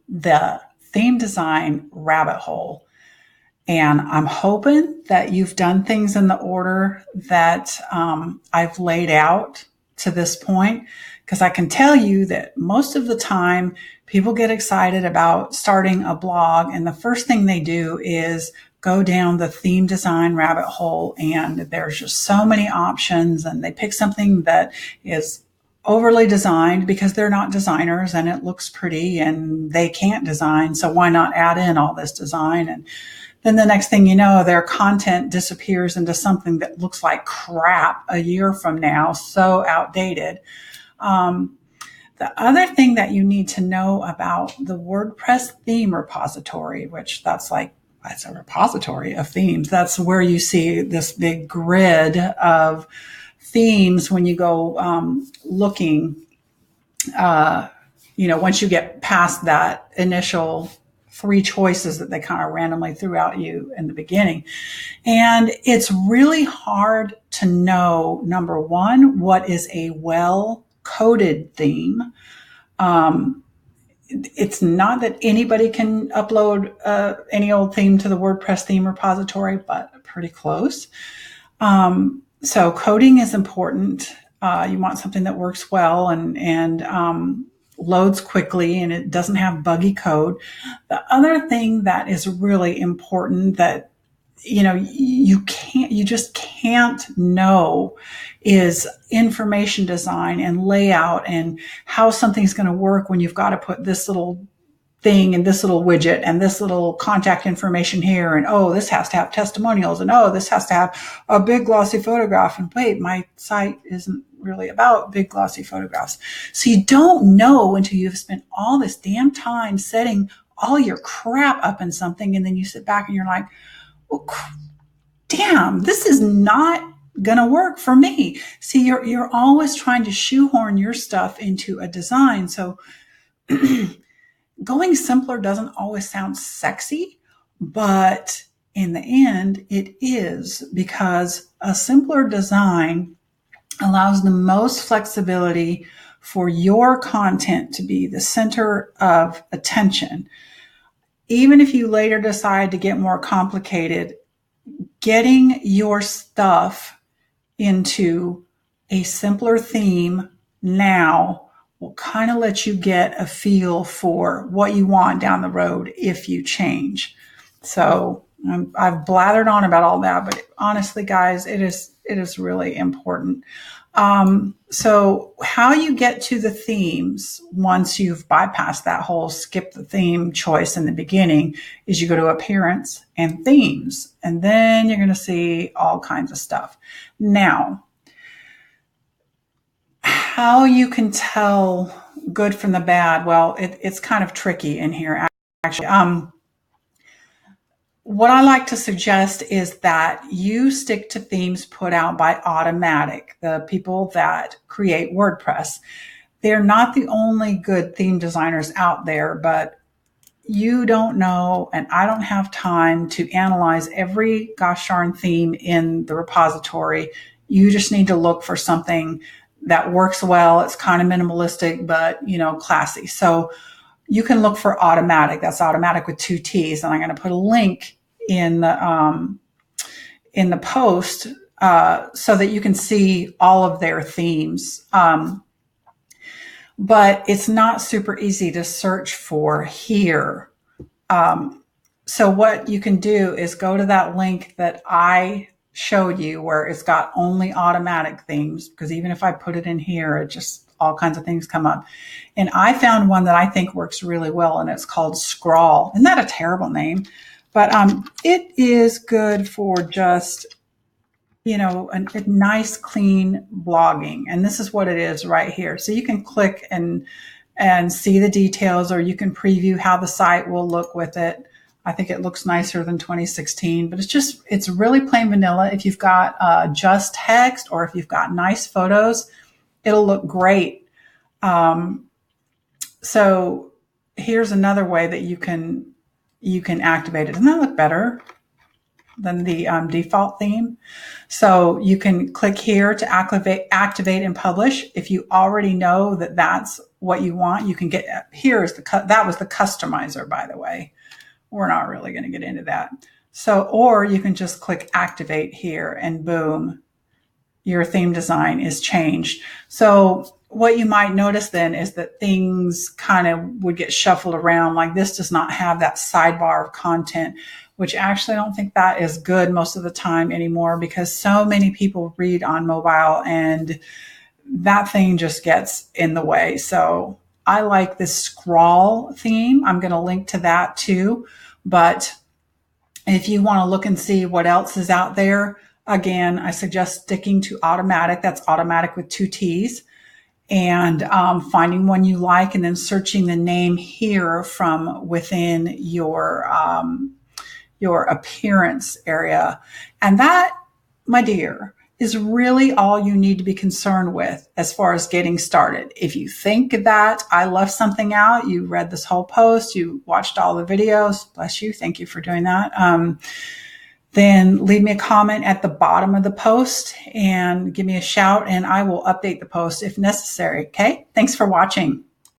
the theme design rabbit hole. And I'm hoping that you've done things in the order that I've laid out to this point, because I can tell you that most of the time people get excited about starting a blog, and the first thing they do is go down the theme design rabbit hole, and there's just so many options, and they pick something that is overly designed because they're not designers and it looks pretty and they can't design. So why not add in all this design? And then the next thing you know, their content disappears into something that looks like crap a year from now, so outdated. The other thing that you need to know about the WordPress theme repository, which that's a repository of themes. That's where you see this big grid of themes when you go looking, once you get past that initial 3 choices that they kind of randomly threw out you in the beginning. And it's really hard to know, number one, what is a well-coded theme. It's not that anybody can upload any old theme to the WordPress theme repository, but pretty close. So coding is important. You want something that works well and loads quickly and it doesn't have buggy code. The other thing that is really important that you just can't know is information design and layout and how something's going to work when you've got to put this little thing and this little widget and this little contact information here. And, oh, this has to have testimonials. And, oh, this has to have a big glossy photograph. And wait, my site isn't really about big glossy photographs. So you don't know until you've spent all this damn time setting all your crap up in something. And then you sit back and you're like, well, damn, this is not going to work for me. See, you're always trying to shoehorn your stuff into a design. So going simpler doesn't always sound sexy, but in the end, it is, because a simpler design allows the most flexibility for your content to be the center of attention. Even if you later decide to get more complicated, getting your stuff into a simpler theme now will kind of let you get a feel for what you want down the road if you change. So I've blathered on about all that, but honestly, guys, it is really important. So how you get to the themes once you've bypassed that whole skip the theme choice in the beginning is you go to appearance and themes, and then you're going to see all kinds of stuff. Now, how you can tell good from the bad? Well, it's kind of tricky in here, actually. What I like to suggest is that you stick to themes put out by Automatic, the people that create WordPress. They're not the only good theme designers out there, but you don't know, and I don't have time to analyze every gosh darn theme in the repository. You just need to look for something that works well. It's kind of minimalistic, but classy. So you can look for Automatic. That's Automatic with 2 T's. And I'm going to put a link in the post so that you can see all of their themes. But it's not super easy to search for here. So what you can do is go to that link that I showed you where it's got only Automatic themes, because even if I put it in here, it just all kinds of things come up. And I found one that I think works really well, and it's called Scrawl. Isn't that a terrible name? But it is good for just, a nice, clean blogging. And this is what it is right here. So you can click and see the details, or you can preview how the site will look with it. I think it looks nicer than 2016, but it's really plain vanilla. If you've got just text, or if you've got nice photos, it'll look great. So here's another way that you can activate it. Doesn't that look better than the default theme? So you can click here to activate and publish. If you already know that that's what you want, you can get, that was the customizer, by the way. We're not really going to get into that. So, or you can just click activate here and boom, your theme design is changed. So what you might notice then is that things kind of would get shuffled around. Like this does not have that sidebar of content, which actually I don't think that is good most of the time anymore, because so many people read on mobile and that thing just gets in the way. So I like this scroll theme. I'm going to link to that too. But if you want to look and see what else is out there, again, I suggest sticking to automatic. That's automatic with 2 T's. And finding one you like and then searching the name here from within your appearance area. And that, my dear, is really all you need to be concerned with as far as getting started. If you think that I left something out, you read this whole post, you watched all the videos, bless you, thank you for doing that, then leave me a comment at the bottom of the post and give me a shout and I will update the post if necessary. Okay, thanks for watching.